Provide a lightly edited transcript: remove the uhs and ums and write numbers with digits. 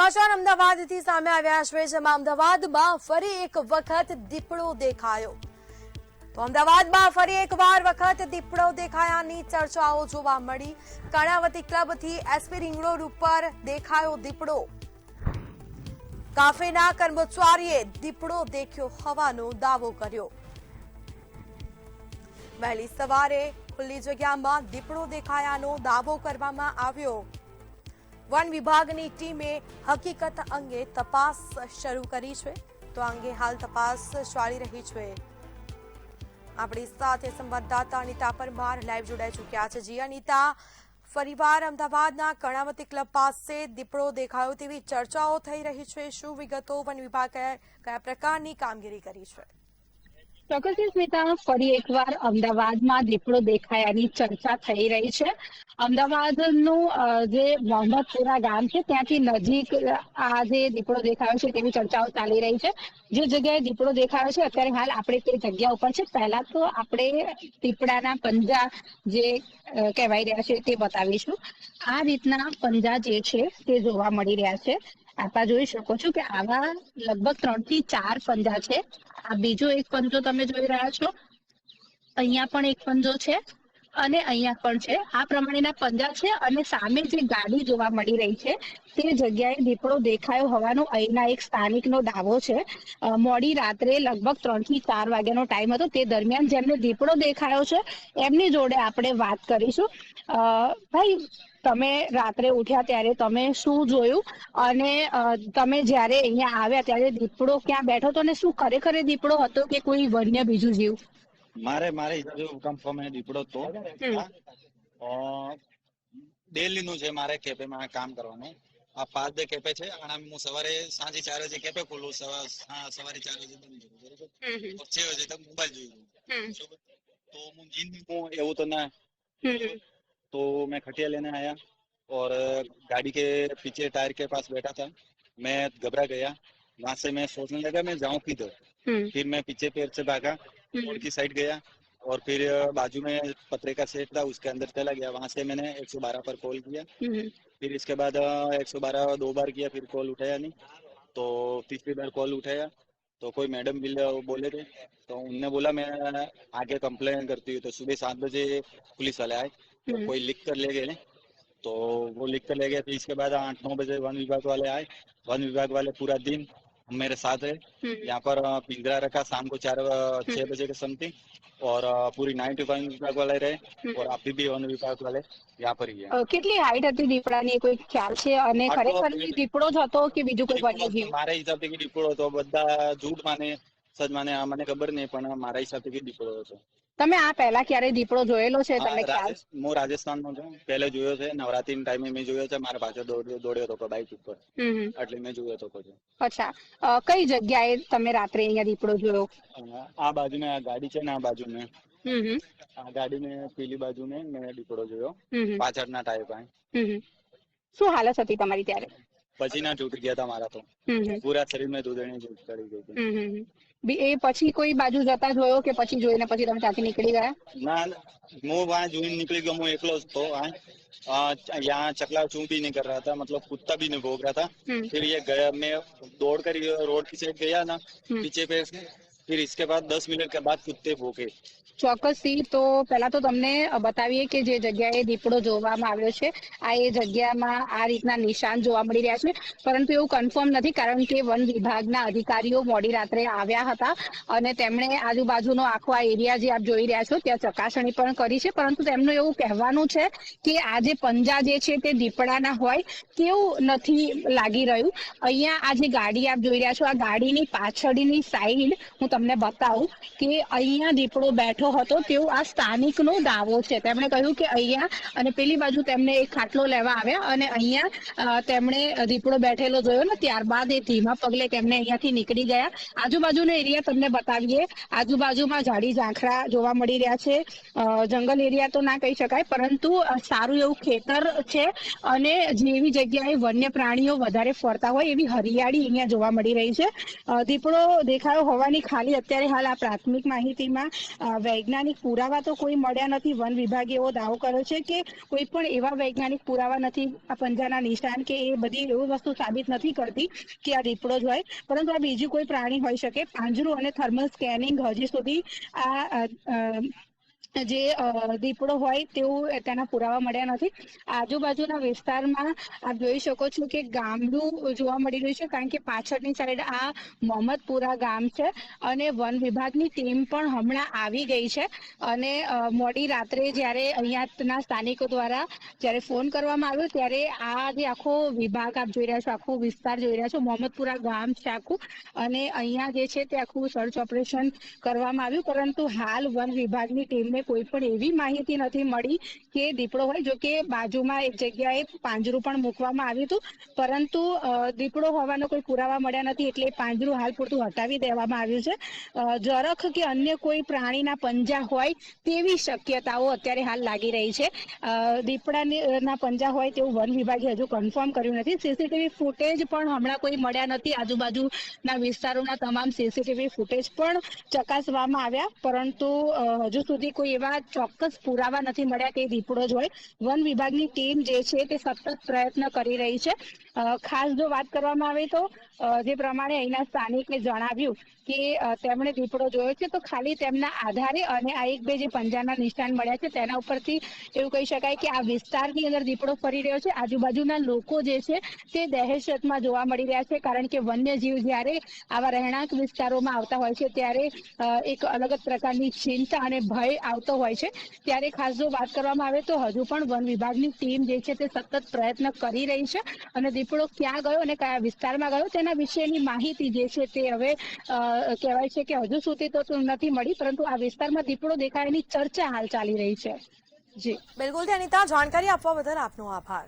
સમાચાર અમદાવાદથી સામે આવ્યા છે, જેમાં અમદાવાદમાં ફરી એક વખત દીપડો દેખાયો. તો અમદાવાદમાં ફરી એકવાર વખત દીપડો દેખાયાની ચર્ચાઓ જોવા મળી. કર્ણાવતી ક્લબથી એસપી રિંગ રોડ ઉપર દેખાયો દીપડો. કાફેના કર્મચારીએ દીપડો દેખ્યો હોવાનો દાવો કર્યો. વહેલી સવારે ખુલ્લી જગ્યામાં દીપડો દેખાયાનો દાવો કરવામાં આવ્યો. વન વિભાગની ટીમે હકીકત અંગે તપાસ શરૂ કરી છે. તો અંગે હાલ તપાસ ચાલી રહી છે. આપણી સાથે સંવાદદાતા અનિતા પરમાર લાઈવ જોડાઈ ચૂક્યા છે. જી અનિતા, ફરીવાર અમદાવાદના કર્ણાવતી ક્લબ પાસે દીપડો દેખાયો તેવી ચર્ચાઓ થઈ રહી છે. શું વિગતો? વન વિભાગે કયા પ્રકારની કામગીરી કરી છે? ચોક્કસ સ્મિતા, ફરી એકવાર અમદાવાદમાં દીપડો દેખાયાની ચર્ચા થઈ રહી છે. અમદાવાદનું જે મોહમ્મદપુરા ગામ છે ત્યાંથી નજીક આ જે દીપડો દેખાયો છે તેવી ચર્ચાઓ ચાલી રહી છે. જે જગ્યાએ દીપડો દેખાયો છે અત્યારે હાલ આપણે તે જગ્યા ઉપર છે. પહેલા તો આપણે દીપડાના પંજા જે કહેવાય રહ્યા છે તે બતાવીશું. આ રીતના પંજા જે છે તે જોવા મળી રહ્યા છે. આપ જોઈ શકો છો કે આવા લગભગ 3 થી 4 પંજા છે. આ બીજો એક પંજો તમે જોઈ રહ્યા છો, અહીંયા પણ એક પંજો છે અને અહીંયા પણ છે. આ પ્રમાણેના પંજા છે અને સામે જે ગાડી જોવા મળી રહી છે તે જગ્યાએ દીપડો દેખાયો હોવાનો અહીંના એક સ્થાનિકનો દાવો છે. મોડી રાત્રે લગભગ 3 થી 4 વાગ્યાનો ટાઈમ હતો. તે દરમિયાન જેમને દીપડો દેખાયો છે એમની જોડે આપણે વાત કરીશું. ભાઈ, તમે રાત્રે ઉઠ્યા ત્યારે તમે શું જોયું અને તમે જ્યારે અહીંયા આવ્યા ત્યારે દીપડો ક્યાં બેઠો હતો અને શું ખરેખર દીપડો હતો કે કોઈ વન્ય બીજું જીવ? મારે હિસાબે કન્ફર્મ દીપડો તો દિલ્હી નું છે. મારે કેફેમાં કામ કરવાનું. આ 5 કેફે છે. હું સવારે સાંજે 4 વાગે કેફે ખોલું, સવારે 4 વાગે બંધ કરું, બરોબર? 6 વાગે તક મોબાઈલ જોઈ. તો હું જીન એવું તો ના, तो मैं खटिया लेने आया और गाड़ी के पीछे टायर के पास बैठा था. मैं घबरा गया. वहां से मैं सोचने लगा मैं जाऊं किधर. फिर मैं पीछे पैर से भागा, रोड की साइड गया और फिर बाजू में पतरे का सेट था उसके अंदर चला गया. वहां से मैंने 112 पर कॉल किया. फिर इसके बाद 112 2 बार किया, फिर कॉल उठाया नहीं. तो तीसरी बार कॉल उठाया तो कोई मैडम बोले थे. तो उनने बोला मैं आगे कंप्लेन करती हूँ. तो सुबह 7 बजे पुलिस वाले आए. तो कोई लिख कर ले गए. तो वो लिख कर ले गए. तो इसके बाद 8-9 बजे वन विभाग वाले आए. वन विभाग वाले पूरा दिन मेरे साथ है. यहाँ पर पिंजरा रखा शाम को 6 बजे के समथिंग और पूरी नाइट वन विभाग वाले रहे और अभी भी वन विभाग वाले यहाँ पर ही है. કેટલી હાઈટ હતી દીપડાની કોઈ ખ્યાલ છે? અને ખરેખર દીપડો જ હતો કે બીજું કોઈ વન્ય જીવ? મારા હિસાબથી કે દીપડો હતો. બધા જૂઠ માને સજ માને, આ મને ખબર નહીં, પણ મારા હિસાબથી કે દીપડો હતો. તમે આ પહેલા ક્યારે દીપડો જોયેલો છે? તમને ખ્યાલ? હું રાજસ્થાનમાં છું. પહેલે જોયો છે. નવરાત્રી ટાઈમે મેં જોયો છે. મારા પાછળ દોડ્યો હતો બાઇક ઉપર, એટલે મેં જોયો હતો પછી. અચ્છા, કઈ જગ્યાએ તમે રાત્રે અહીંયા દીપડો જોયો? આ બાજુ મેં આ ગાડી છે ને, આ બાજુ મેં આ ગાડી મેં પેલી બાજુ મેં દીપડો જોયો પાછળના ટાયર પાસે. શું હાલત હતી તમારી ત્યારે? પસીના છૂટી ગયા હતા મારા તો. પૂરા શરીરમાં દૂધણી ચડી ગઈ હતી. એ પછી કોઈ બાજુ જતા જોયો કે પછી જોઈને પછી તમે ત્યાંથી નીકળી ગયા? ના, હું वहाँ જોઈને નીકળી ગયો. હું એકલો જ હતો. यहाँ चकला चू भी नहीं कर रहा था, मतलब कुत्ता भी नहीं भोग रहा था. फिर ये गया, मैं दौड़ कर रोड की साइड गया ना पीछे पे. फिर इसके बाद 10 मिनट के बाद कुत्ते भोगे. ચોક્કસથી. તો પહેલા તો તમને બતાવીએ કે જે જગ્યાએ દીપડો જોવામાં આવ્યો છે આ એ જગ્યામાં આ રીતના નિશાન જોવા મળી રહ્યા છે, પરંતુ એવું કન્ફર્મ નથી કારણ કે વન વિભાગના અધિકારીઓ મોડી રાત્રે આવ્યા હતા અને તેમણે આજુબાજુનો આખો આ એરિયા જે આપ જોઈ રહ્યા છો ત્યાં ચકાસણી પણ કરી છે. પરંતુ તેમનું એવું કહેવાનું છે કે આ જે પંજા જે છે તે દીપડાના હોય તેવું નથી લાગી રહ્યું. અહીંયા આ જે ગાડી આપ જોઈ રહ્યા છો, આ ગાડીની પાછળની સાઈડ હું તમને બતાવું કે અહીંયા દીપડો બેઠો હતો તેવું આ સ્થાનિકનો દાવો છે. તેમણે કહ્યું કે અહીંયા અને પેલી બાજુ તેમને એક ખાટલો લેવા આવ્યા અને અહીંયા તેમણે દીપડો બેઠેલો જોયો ને ત્યારબાદ એ ધીમા પગલે તેમને અહીંયાથી નીકળી ગયા. આજુબાજુનો એરિયા તમને બતાવીએ. આજુબાજુમાં ઝાડી ઝાંખરા જોવા મળી રહ્યા છે. જંગલ એરિયા તો ના કહી શકાય, પરંતુ સારું એવું ખેતર છે અને જેવી જગ્યાએ વન્ય પ્રાણીઓ વધારે ફરતા હોય એવી હરિયાળી અહીંયા જોવા મળી રહી છે. દીપડો દેખાયો હોવાની ખાલી અત્યારે હાલ આ પ્રાથમિક માહિતીમાં વૈજ્ઞાનિક પુરાવા તો કોઈ મળ્યા નથી. વન વિભાગે એવો દાવો કર્યો છે કે કોઈ પણ એવા વૈજ્ઞાનિક પુરાવા નથી, આ પંજાના નિશાન કે એ બધી એવી વસ્તુ સાબિત નથી કરતી કે આ દીપડો જ હોય, પરંતુ આ બીજું કોઈ પ્રાણી હોઈ શકે. પાંજરું અને થર્મલ સ્કેનિંગ હજી સુધી આ જે દીપડો હોય તેવું તેના પુરાવા મળ્યા નથી. આજુબાજુના વિસ્તારમાં આપ જોઈ શકો છો કે ગામડું જોવા મળી રહ્યું છે, કારણ કે પાછળની સાઈડ આ મોહમ્મદપુરા ગામ છે અને વન વિભાગની ટીમ પણ હમણાં આવી ગઈ છે. અને મોડી રાત્રે જ્યારે અહીંયાના સ્થાનિકો દ્વારા જ્યારે ફોન કરવામાં આવ્યો ત્યારે આ જે આખો વિભાગ આપ જોઈ રહ્યા છો, આખો વિસ્તાર જોઈ રહ્યા છો, મોહમ્મદપુરા ગામ છે આખું, અને અહીંયા જે છે તે આખું સર્ચ ઓપરેશન કરવામાં આવ્યું, પરંતુ હાલ વન વિભાગની ટીમને કોઈ પણ એવી માહિતી નથી મળી કે દીપડો હોય. જો કે બાજુમાં એક જગ્યાએ પાંજરું પણ મૂકવામાં આવ્યું હતું, પરંતુ દીપડો હોવાનો કોઈ પુરાવા મળ્યા નથી, એટલે પાંજરું હાલ પૂરતું હટાવી દેવામાં આવ્યું છે. જરખ કે અન્ય કોઈ પ્રાણીના પંજા હોય તેવી શક્યતાઓ અત્યારે હાલ લાગી રહી છે. દીપડાના પંજા હોય તેવું વન વિભાગે હજુ કન્ફર્મ કર્યું નથી. સીસીટીવી ફૂટેજ પણ હમણાં કોઈ મળ્યા નથી. આજુબાજુના વિસ્તારોના તમામ સીસીટીવી ફૂટેજ પણ ચકાસવામાં આવ્યા, પરંતુ હજુ સુધી કોઈ એવા ચોક્કસ પુરાવા નથી મળ્યા કે દીપડો જ હોય. વન વિભાગની ટીમ જે છે તે સતત પ્રયત્ન કરી રહી છે. ખાસ જો વાત કરવામાં આવે તો જે પ્રમાણે અહીંના સ્થાનિકે જણાવ્યું કે તેમણે દીપડો જોયો છે, તો ખાલી તેમના આધારે અને આ એક બે જે પંજાના નિશાન મળ્યા છે તેના ઉપરથી એવું કહી શકાય કે આ વિસ્તારની અંદર દીપડો ફરી રહ્યો છે. આજુબાજુના લોકો જે છે તે દહેશતમાં જોવા મળી રહ્યા છે, કારણ કે વન્યજીવ જ્યારે આવા રહેણાંક વિસ્તારોમાં આવતા હોય છે ત્યારે એક અલગ જ પ્રકારની ચિંતા અને ભય આવતો હોય છે. ત્યારે ખાસ જો વાત કરવામાં આવે તો હજુ પણ વન વિભાગની ટીમ જે છે તે સતત પ્રયત્ન કરી રહી છે, અને દીપડો ક્યાં ગયો અને કયા વિસ્તારમાં ગયો તેના વિશેની માહિતી જે છે તે હવે કહેવાય છે કે હજુ સુધી તો નથી મળી, પરંતુ આ વિસ્તારમાં દીપડો દેખાયાની ચર્ચા હાલ ચાલી રહી છે. જી બિલકુલ અનિતા, જાણકારી આપવા બદલ આપનો આભાર.